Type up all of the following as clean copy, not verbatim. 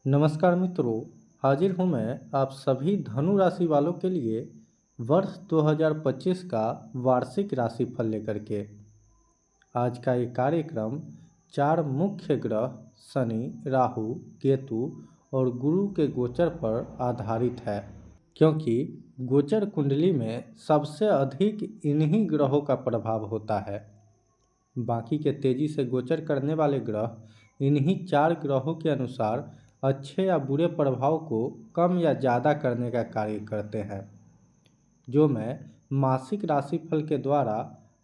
नमस्कार मित्रों, हाजिर हूँ मैं आप सभी धनु राशि वालों के लिए वर्ष 2025 का वार्षिक राशिफल लेकर के। आज का ये कार्यक्रम 4 मुख्य ग्रह शनि, राहु, केतु और गुरु के गोचर पर आधारित है, क्योंकि गोचर कुंडली में सबसे अधिक इन्हीं ग्रहों का प्रभाव होता है। बाकी के तेजी से गोचर करने वाले ग्रह इन्हीं 4 ग्रहों के अनुसार अच्छे या बुरे प्रभाव को कम या ज़्यादा करने का कार्य करते हैं, जो मैं मासिक राशिफल के द्वारा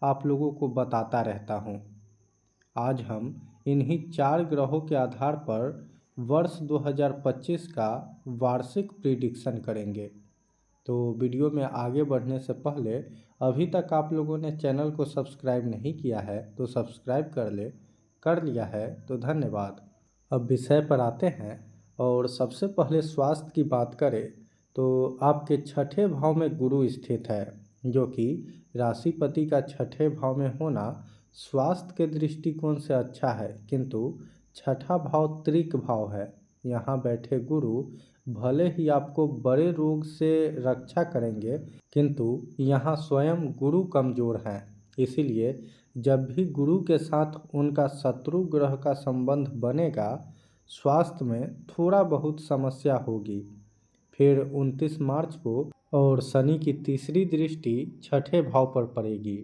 आप लोगों को बताता रहता हूँ। आज हम इन्हीं 4 ग्रहों के आधार पर वर्ष 2025 का वार्षिक प्रिडिक्शन करेंगे। तो वीडियो में आगे बढ़ने से पहले अभी तक आप लोगों ने चैनल को सब्सक्राइब नहीं किया है तो सब्सक्राइब कर लिया है तो धन्यवाद। अब विषय पर आते हैं और सबसे पहले स्वास्थ्य की बात करें तो आपके छठे भाव में गुरु स्थित है, जो कि राशिपति का छठे भाव में होना स्वास्थ्य के दृष्टिकोण से अच्छा है, किंतु छठा भाव त्रिक भाव है। यहाँ बैठे गुरु भले ही आपको बड़े रोग से रक्षा करेंगे, किंतु यहाँ स्वयं गुरु कमज़ोर हैं। इसीलिए जब भी गुरु के साथ उनका शत्रु ग्रह का संबंध बनेगा, स्वास्थ्य में थोड़ा बहुत समस्या होगी। फिर 29 मार्च को और शनि की तीसरी दृष्टि छठे भाव पर पड़ेगी।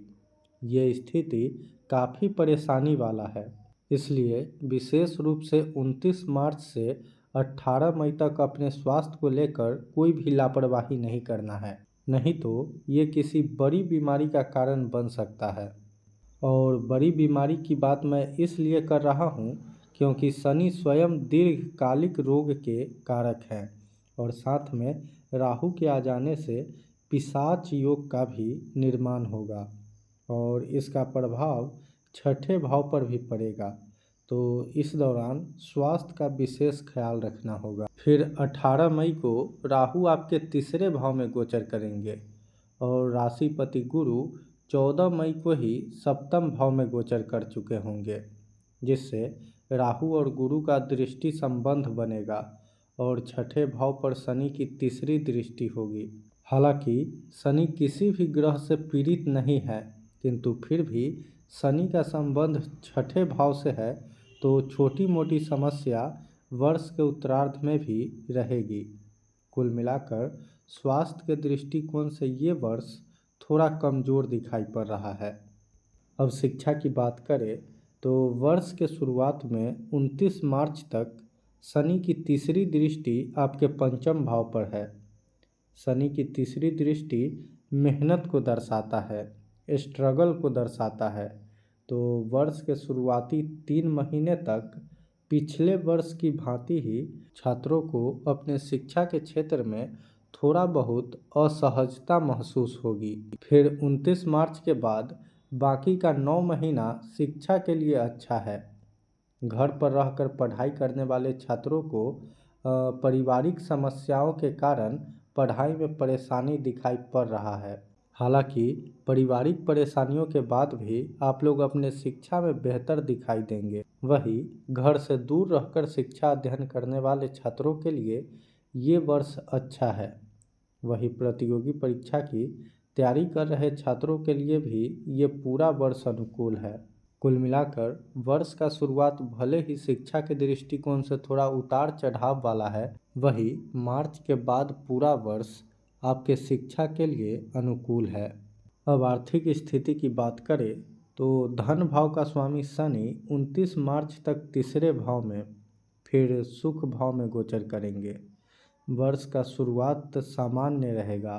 ये स्थिति काफ़ी परेशानी वाला है, इसलिए विशेष रूप से 29 मार्च से 18 मई तक अपने स्वास्थ्य को लेकर कोई भी लापरवाही नहीं करना है, नहीं तो ये किसी बड़ी बीमारी का कारण बन सकता है। और बड़ी बीमारी की बात मैं इसलिए कर रहा हूँ क्योंकि शनि स्वयं दीर्घकालिक रोग के कारक हैं और साथ में राहु के आ जाने से पिशाच योग का भी निर्माण होगा और इसका प्रभाव छठे भाव पर भी पड़ेगा। तो इस दौरान स्वास्थ्य का विशेष ख्याल रखना होगा। फिर 18 मई को राहु आपके तीसरे भाव में गोचर करेंगे और राशिपति गुरु 14 मई को ही सप्तम भाव में गोचर कर चुके होंगे, जिससे राहु और गुरु का दृष्टि संबंध बनेगा और छठे भाव पर शनि की तीसरी दृष्टि होगी। हालांकि शनि किसी भी ग्रह से पीड़ित नहीं है, किंतु फिर भी शनि का संबंध छठे भाव से है, तो छोटी मोटी समस्या वर्ष के उत्तरार्ध में भी रहेगी। कुल मिलाकर स्वास्थ्य के दृष्टिकोण से ये वर्ष थोड़ा कमज़ोर दिखाई पड़ रहा है। अब शिक्षा की बात करें तो वर्ष के शुरुआत में 29 मार्च तक शनि की तीसरी दृष्टि आपके पंचम भाव पर है। शनि की तीसरी दृष्टि मेहनत को दर्शाता है, स्ट्रगल को दर्शाता है। तो वर्ष के शुरुआती 3 महीने तक पिछले वर्ष की भांति ही छात्रों को अपने शिक्षा के क्षेत्र में थोड़ा बहुत असहजता महसूस होगी। फिर 29 मार्च के बाद बाकी का 9 महीना शिक्षा के लिए अच्छा है। घर पर रहकर पढ़ाई करने वाले छात्रों को पारिवारिक समस्याओं के कारण पढ़ाई में परेशानी दिखाई पड़ रहा है। हालांकि पारिवारिक परेशानियों के बाद भी आप लोग अपने शिक्षा में बेहतर दिखाई देंगे। वही घर से दूर रहकर शिक्षा अध्ययन करने वाले छात्रों के लिए ये वर्ष अच्छा है। वही प्रतियोगी परीक्षा की तैयारी कर रहे छात्रों के लिए भी ये पूरा वर्ष अनुकूल है। कुल मिलाकर वर्ष का शुरुआत भले ही शिक्षा के दृष्टिकोण से थोड़ा उतार चढ़ाव वाला है, वही मार्च के बाद पूरा वर्ष आपके शिक्षा के लिए अनुकूल है। अब आर्थिक स्थिति की बात करें तो धन भाव का स्वामी शनि 29 मार्च तक तीसरे भाव में, फिर सुख भाव में गोचर करेंगे। वर्ष का शुरुआत सामान्य रहेगा।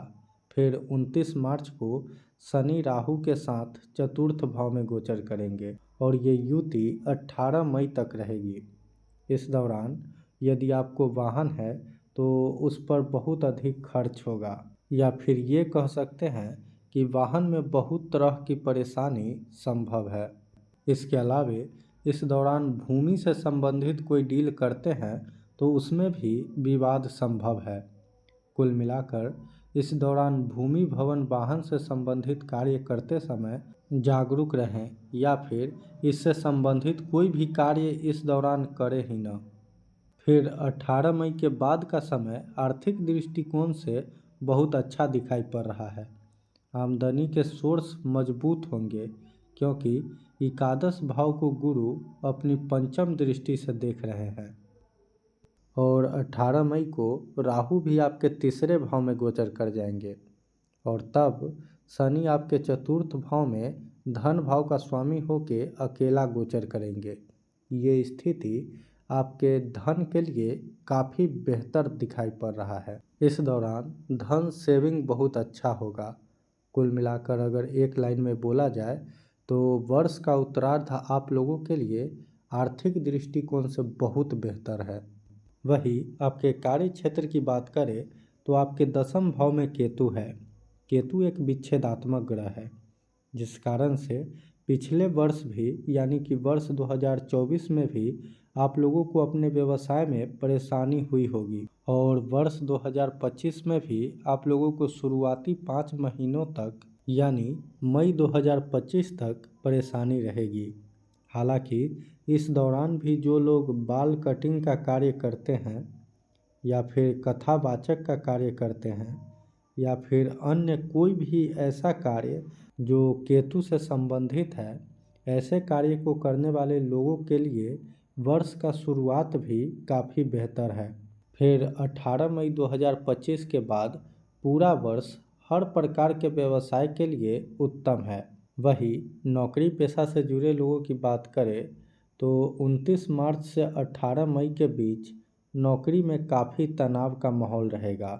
फिर 29 मार्च को शनि राहु के साथ चतुर्थ भाव में गोचर करेंगे और ये युति 18 मई तक रहेगी। इस दौरान यदि आपको वाहन है तो उस पर बहुत अधिक खर्च होगा, या फिर ये कह सकते हैं कि वाहन में बहुत तरह की परेशानी संभव है। इसके अलावे इस दौरान भूमि से संबंधित कोई डील करते हैं तो उसमें भी विवाद संभव है। कुल मिलाकर इस दौरान भूमि भवन वाहन से संबंधित कार्य करते समय जागरूक रहें, या फिर इससे संबंधित कोई भी कार्य इस दौरान करें ही न। फिर 18 मई के बाद का समय आर्थिक दृष्टिकोण से बहुत अच्छा दिखाई पड़ रहा है। आमदनी के सोर्स मजबूत होंगे क्योंकि एकादश भाव को गुरु अपनी पंचम दृष्टि से देख रहे हैं। और 18 मई को राहु भी आपके तीसरे भाव में गोचर कर जाएंगे और तब शनि आपके चतुर्थ भाव में धन भाव का स्वामी होके अकेला गोचर करेंगे। ये स्थिति आपके धन के लिए काफ़ी बेहतर दिखाई पड़ रहा है। इस दौरान धन सेविंग बहुत अच्छा होगा। कुल मिलाकर अगर एक लाइन में बोला जाए तो वर्ष का उत्तरार्ध आप लोगों के लिए आर्थिक दृष्टिकोण से बहुत बेहतर है। वही आपके कार्य क्षेत्र की बात करें तो आपके दसम भाव में केतु है। केतु एक विच्छेदात्मक ग्रह है जिस कारण से पिछले वर्ष भी यानी कि वर्ष 2024 में भी आप लोगों को अपने व्यवसाय में परेशानी हुई होगी और वर्ष 2025 में भी आप लोगों को शुरुआती 5 महीनों तक यानी मई 2025 तक परेशानी रहेगी। हालांकि इस दौरान भी जो लोग बाल कटिंग का कार्य करते हैं या फिर कथावाचक का कार्य करते हैं या फिर अन्य कोई भी ऐसा कार्य जो केतु से संबंधित है, ऐसे कार्य को करने वाले लोगों के लिए वर्ष का शुरुआत भी काफ़ी बेहतर है। फिर 18 मई 2025 के बाद पूरा वर्ष हर प्रकार के व्यवसाय के लिए उत्तम है। वही नौकरी पेशा से जुड़े लोगों की बात करें तो 29 मार्च से 18 मई के बीच नौकरी में काफ़ी तनाव का माहौल रहेगा।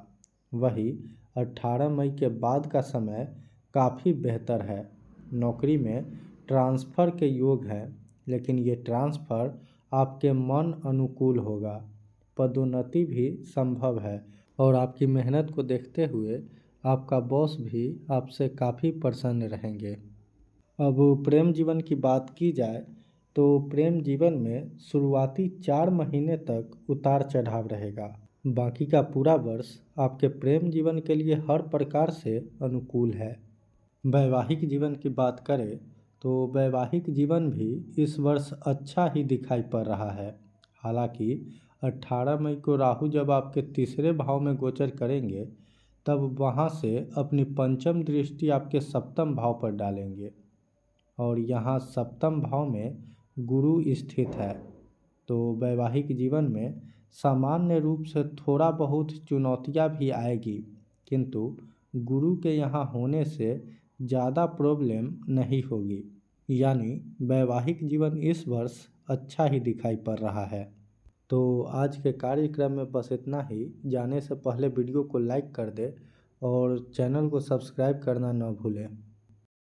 वही 18 मई के बाद का समय काफ़ी बेहतर है। नौकरी में ट्रांसफ़र के योग हैं लेकिन ये ट्रांसफ़र आपके मन अनुकूल होगा। पदोन्नति भी संभव है और आपकी मेहनत को देखते हुए आपका बॉस भी आपसे काफ़ी प्रसन्न रहेंगे। अब प्रेम जीवन की बात की जाए तो प्रेम जीवन में शुरुआती 4 महीने तक उतार चढ़ाव रहेगा। बाकी का पूरा वर्ष आपके प्रेम जीवन के लिए हर प्रकार से अनुकूल है। वैवाहिक जीवन की बात करें तो वैवाहिक जीवन भी इस वर्ष अच्छा ही दिखाई पड़ रहा है। हालांकि 18 मई को राहु जब आपके तीसरे भाव में गोचर करेंगे तब वहां से अपनी पंचम दृष्टि आपके सप्तम भाव पर डालेंगे और यहाँ सप्तम भाव में गुरु स्थित है। तो वैवाहिक जीवन में सामान्य रूप से थोड़ा बहुत चुनौतियाँ भी आएगी किंतु गुरु के यहाँ होने से ज़्यादा प्रॉब्लम नहीं होगी, यानी वैवाहिक जीवन इस वर्ष अच्छा ही दिखाई पड़ रहा है। तो आज के कार्यक्रम में बस इतना ही। जाने से पहले वीडियो को लाइक कर दे और चैनल को सब्सक्राइब करना न भूलें।